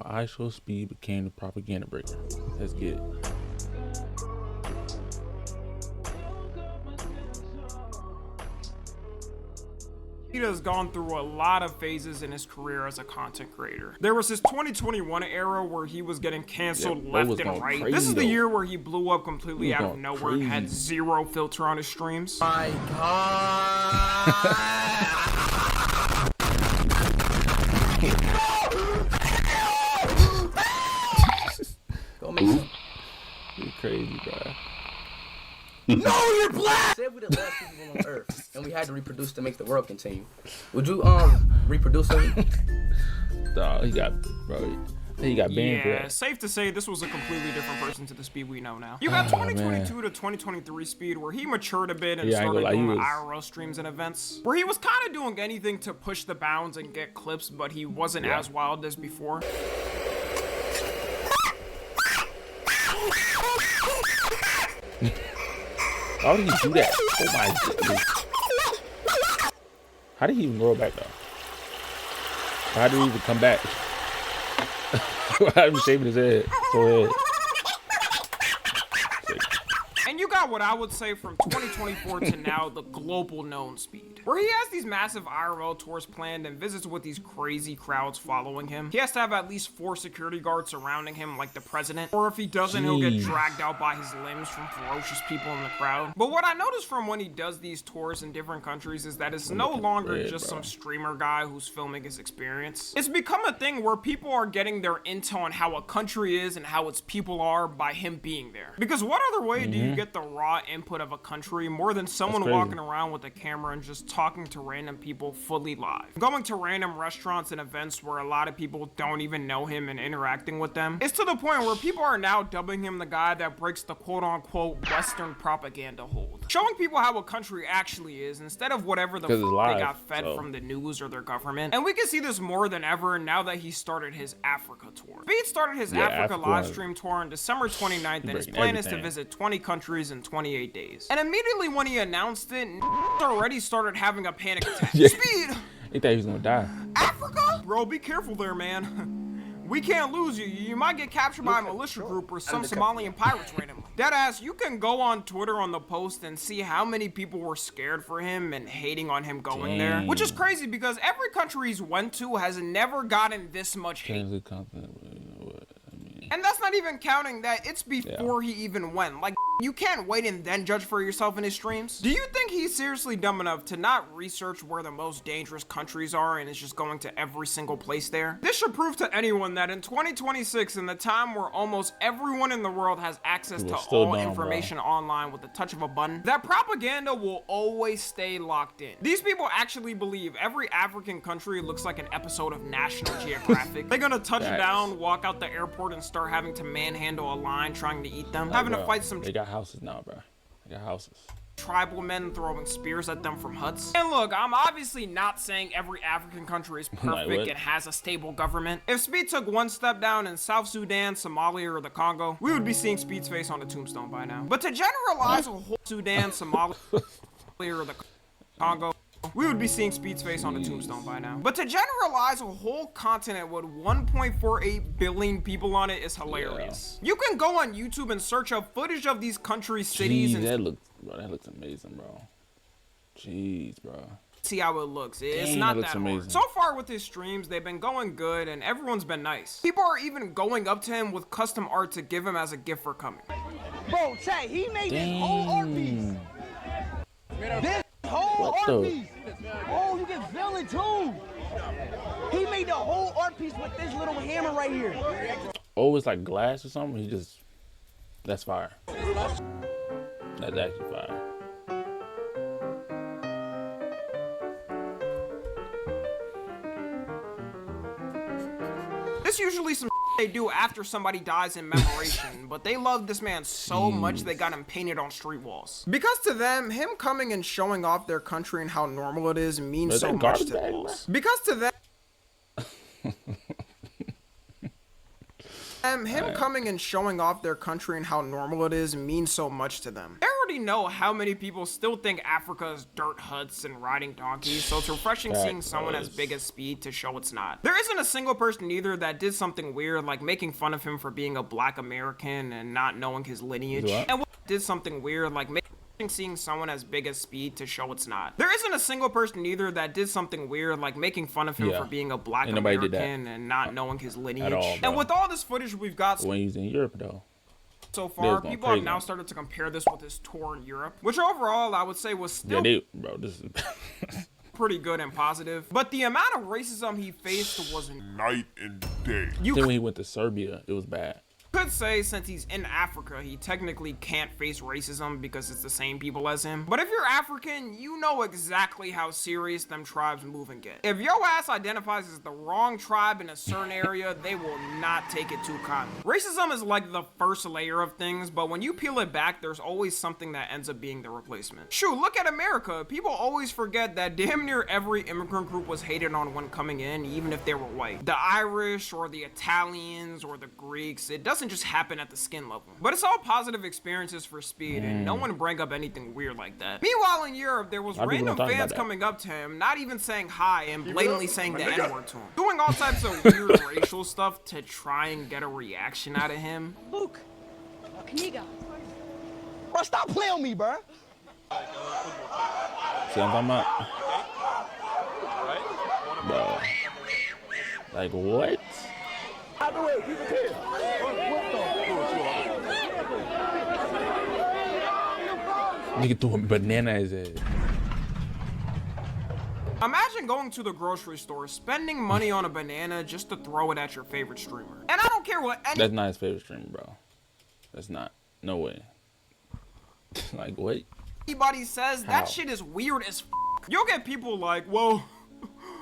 IShowSpeed became the propaganda breaker. Let's get it. He has gone through a lot of phases in his career as a content creator. There was his 2021 era where he was getting canceled left and right. This is the year where he blew up completely out of nowhere and had zero filter on his streams. My God. Go make some. You crazy, bro. No, you're black! Say if we the last people on Earth and we had to reproduce to make the world continue, would you reproduce him? Dog, he got banned for that. Safe to say this was a completely different person to the Speed we know now. You got 2022 to 2023 Speed where he matured a bit and started doing IRL streams and events, where he was kind of doing anything to push the bounds and get clips, but he wasn't as wild as before. How did he do that? Oh my goodness. How did he even roll back though? How did he even come back? I'm shaving his head. Go ahead. And you got what I would say from 2024 to now, the global known Speed, where he has these massive IRL tours planned and visits with these crazy crowds following him. He has to have at least 4 security guards surrounding him like the president, or if he doesn't, he'll get dragged out by his limbs from ferocious people in the crowd. But what I noticed from when he does these tours in different countries is that it's no longer just some streamer guy who's filming his experience. It's become a thing where people are getting their intel on how a country is and how its people are by him being there. Because what other way do you get the raw input of a country more than someone walking around with a camera and just talking to random people fully live, going to random restaurants and events where a lot of people don't even know him and interacting with them? It's to the point where people are now dubbing him the guy that breaks the quote-unquote Western propaganda hold, showing people how a country actually is instead of whatever the fuck they got fed from the news or their government. And we can see this more than ever now that he started his Africa tour. Speed started his Africa live stream tour on December 29th, and his plan is to visit 20 countries in 28 days. And immediately when he announced it, already started having a panic attack. Speed! He thought he was gonna die. Africa? Bro, be careful there, man. We can't lose you. You might get captured by a militia group or some Somalian pirates randomly. Deadass, you can go on Twitter on the post and see how many people were scared for him and hating on him going there. Which is crazy because every country he's went to has never gotten this much hate. And that's not even counting that it's before he even went. Like, you can't wait and then judge for yourself in his streams. Do you think he's seriously dumb enough to not research where the most dangerous countries are and is just going to every single place there? This should prove to anyone that in 2026, in the time where almost everyone in the world has access to all information online with the touch of a button, that propaganda will always stay locked in. These people actually believe every African country looks like an episode of National Geographic. They're gonna touch down, walk out the airport, and start having to manhandle a line trying to eat them, having to fight some houses now, bro. They got houses. Tribal men throwing spears at them from huts. And look, I'm obviously not saying every African country is perfect and has a stable government. If Speed took one step down in South Sudan, Somalia, or the Congo, we would be seeing Speed's face on a tombstone by now. But to generalize a whole Sudan, Somalia, or the Congo, we would be seeing Speed's face on a tombstone by now. But to generalize a whole continent with 1.48 billion people on it is hilarious. You can go on YouTube and search up footage of these countries, cities, and that looks amazing, bro. Jeez, bro. See how it looks. It's not that hard. So far with his streams, they've been going good and everyone's been nice. People are even going up to him with custom art to give him as a gift for coming. Bro, Tay, he made this whole art piece. This whole art piece. Oh, you can feel it too. He made the whole art piece with this little hammer right here. Oh, it's like glass or something? That's fire. That's actually fire. This usually some they do after somebody dies in commemoration, but they love this man so much they got him painted on street walls. Because to them, him coming and showing off their country and how normal it is means so much to them. Because to them, him coming and showing off their country and how normal it is means so much to them. They already actually know how many people still think Africa is dirt huts and riding donkeys, so it's refreshing seeing someone as big as Speed to show it's not. There isn't a single person either that did something weird, like making fun of him for being a black American and not knowing his lineage. And did something weird, like seeing someone as big as Speed to show it's not. There isn't a single person either that did something weird, like making fun of him for being a black American and not knowing his lineage. And with all this footage we've got when he's in Europe though, so far, people have now started to compare this with his tour in Europe, which overall I would say was still this is pretty good and positive. But the amount of racism he faced was night and day. Then when he went to Serbia, it was bad. Could say since he's in Africa, he technically can't face racism because it's the same people as him. But if you're African, you know exactly how serious them tribes move and get. If your ass identifies as the wrong tribe in a certain area, they will not take it too kindly. Racism is like the first layer of things, but when you peel it back, there's always something that ends up being the replacement. Shoot, look at America. People always forget that damn near every immigrant group was hated on when coming in, even if they were white. The Irish or the Italians or the Greeks, it doesn't just happen at the skin level. But it's all positive experiences for Speed, and no one bring up anything weird like that. Meanwhile, in Europe, there was random fans coming up to him, not even saying hi, and blatantly saying the N-word to him. Doing all types of weird racial stuff to try and get a reaction out of him. Luke, Kaniga. Bro, stop playing on me, bro. See what I'm talking about? Bro. Like what? Out the way, keep it here. Nigga threw a banana at his head. Imagine going to the grocery store, spending money on a banana just to throw it at your favorite streamer. And I don't care what That's not his favorite streamer, bro. That's not. No way. Like, what? Anybody says, that shit is weird as f. You'll get people like, well,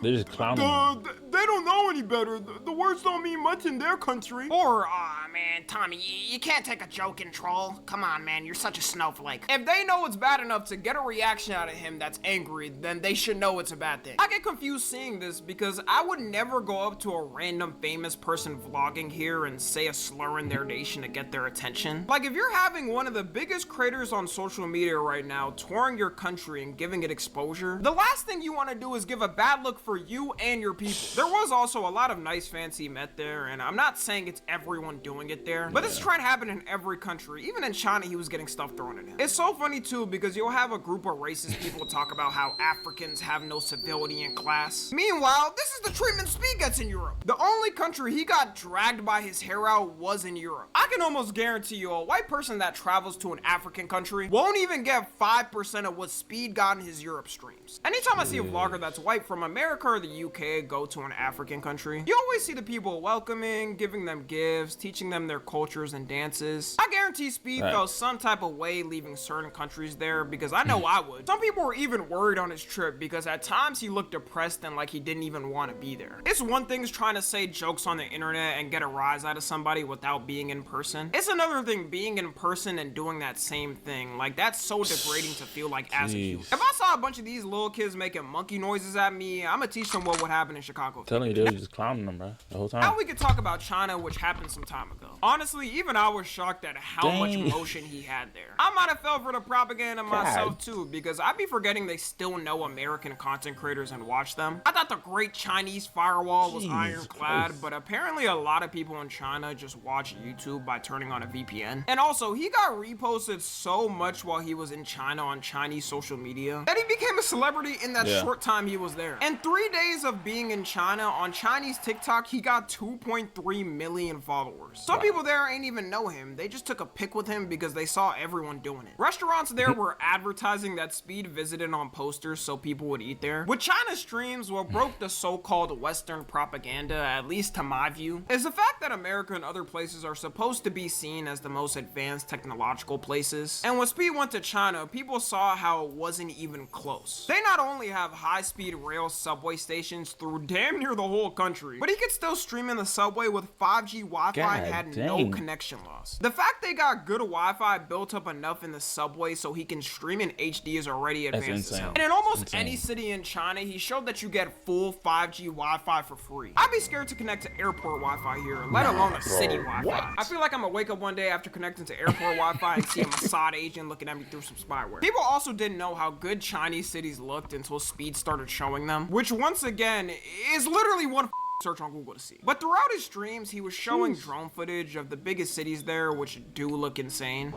they're just clowning him. they don't know any better. The words don't mean much in their country. Or, aw, man, Tommy, you can't take a joke and troll. Come on, man, you're such a snowflake. If they know it's bad enough to get a reaction out of him that's angry, then they should know it's a bad thing. I get confused seeing this because I would never go up to a random famous person vlogging here and say a slur in their nation to get their attention. Like, if you're having one of the biggest creators on social media right now touring your country and giving it exposure, the last thing you want to do is give a bad look for you and your people. There was also a lot of nice fans he met there, and I'm not saying it's everyone doing it there, but this is trying to happen in every country. Even in China, he was getting stuff thrown at him. It's so funny too because you'll have a group of racist people talk about how Africans have no civility in class. Meanwhile, this is the treatment Speed gets in Europe. The only country he got dragged by his hair out was in Europe. I can almost guarantee you a white person that travels to an African country won't even get 5% of what Speed got in his Europe streams. Anytime I see a vlogger that's white from America or the UK go to an African country, you always see the people welcoming, giving them gifts, teaching them their cultures and dances. I guarantee Speed felt some type of way leaving certain countries there because I know I would. Some people were even worried on his trip because at times he looked depressed and like he didn't even want to be there. It's one thing trying to say jokes on the internet and get a rise out of somebody without being in person. It's another thing being in person and doing that same thing. Like, that's so degrading to feel like as a human. If I saw a bunch of these little kids making monkey noises at me, I'm gonna teach them what would happen in Chicago. Telling you, they were just clowning them, bro, the whole time. Now we could talk about China, which happened some time ago. Honestly, even I was shocked at how much emotion he had there. I might have fell for the propaganda myself too, because I'd be forgetting they still know American content creators and watch them. I thought the Great Chinese Firewall was ironclad, but apparently a lot of people in China just watch YouTube by turning on a VPN. And also, he got reposted so much while he was in China on Chinese social media that he became a celebrity in that short time he was there. In 3 days of being in China, on Chinese TikTok, he got 2.3 million followers. Some people there ain't even know him. They just took a pic with him because they saw everyone doing it. Restaurants there were advertising that Speed visited on posters so people would eat there. With China's streams, what broke the so-called Western propaganda, at least to my view, is the fact that America and other places are supposed to be seen as the most advanced technological places. And when Speed went to China, people saw how it wasn't even close. They not only have high-speed rail subway stations through damn near near the whole country. But he could still stream in the subway with 5G Wi-Fi and had no connection loss. The fact they got good Wi-Fi built up enough in the subway so he can stream in HD is already advanced as hell. And in almost any city in China, he showed that you get full 5G Wi-Fi for free. I'd be scared to connect to airport Wi-Fi here, let alone a city Wi-Fi. I feel like I'm gonna wake up one day after connecting to airport Wi-Fi and see a Mossad agent looking at me through some spyware. People also didn't know how good Chinese cities looked until Speed started showing them, which once again is literally one search on Google to see. But throughout his streams, he was showing drone footage of the biggest cities there, which do look insane.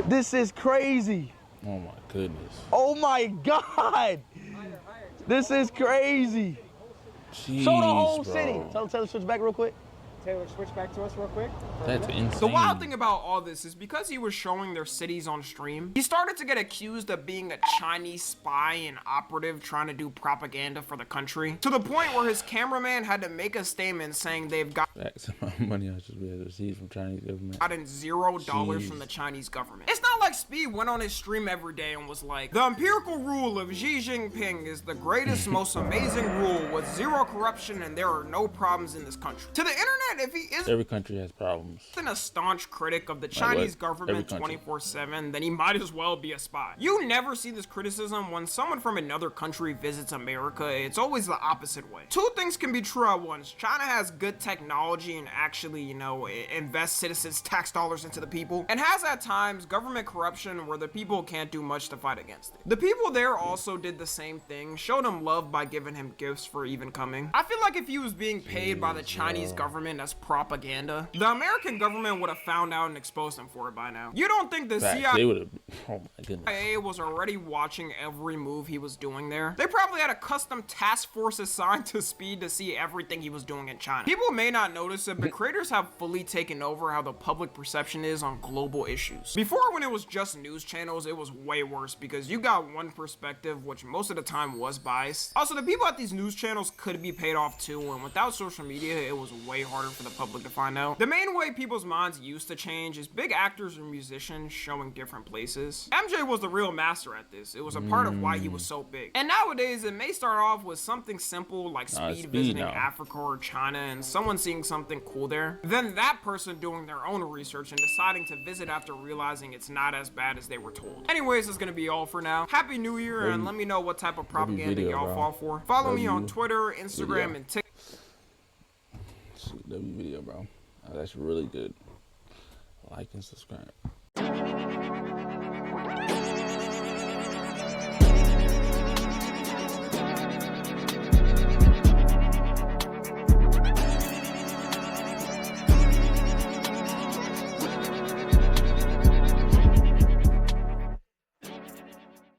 This is crazy. Oh my goodness. Oh my God. This is crazy. Jeez, Show the whole bro. city. Tell Taylor switch back real quick. Taylor, switch back to us real quick. That's insane. The wild thing about all this is because he was showing their cities on stream, he started to get accused of being a Chinese spy and operative trying to do propaganda for the country, to the point where his cameraman had to make a statement saying they've That's the amount of money I should be able to receive from Chinese government. gotten $0 from the Chinese government. It's not like Speed went on his stream every day and was like, the empirical rule of Xi Jinping is the greatest, most amazing rule with zero corruption and there are no problems in this country. To the internet, if he is Every country has problems. a staunch critic of the Chinese government 24/7, then he might as well be a spy. You never see this criticism when someone from another country visits America. It's always the opposite way. Two things can be true at once. China has good technology and actually, you know, invests citizens' tax dollars into the people, and has at times government corruption where the people can't do much to fight against it. The people there also did the same thing, showed him love by giving him gifts for even coming. I feel like if he was being paid by the Chinese government as propaganda, the American government would have found out and exposed him for it by now. You don't think the They would have. Oh my goodness. CIA was already watching every move he was doing there? They probably had a custom task force assigned to Speed to see everything he was doing in China. People may not notice it, but creators have fully taken over how the public perception is on global issues. Before, when it was just news channels, it was way worse because you got one perspective, which most of the time was biased. Also, the people at these news channels could be paid off too, and without social media, it was way harder for the public to find out. The main way people's minds used to change is big actors or musicians showing different places. MJ was the real master at this. It was a part of why he was so big. And nowadays, it may start off with something simple like Speed visiting Africa or China and someone seeing something cool there. Then that person doing their own research and deciding to visit after realizing it's not as bad as they were told. Anyways, that's gonna be all for now. Happy New Year, and let me know what type of propaganda y'all fall for. Follow me on Twitter, Instagram, and TikTok. W video, bro. Oh, that's really good. Like and subscribe.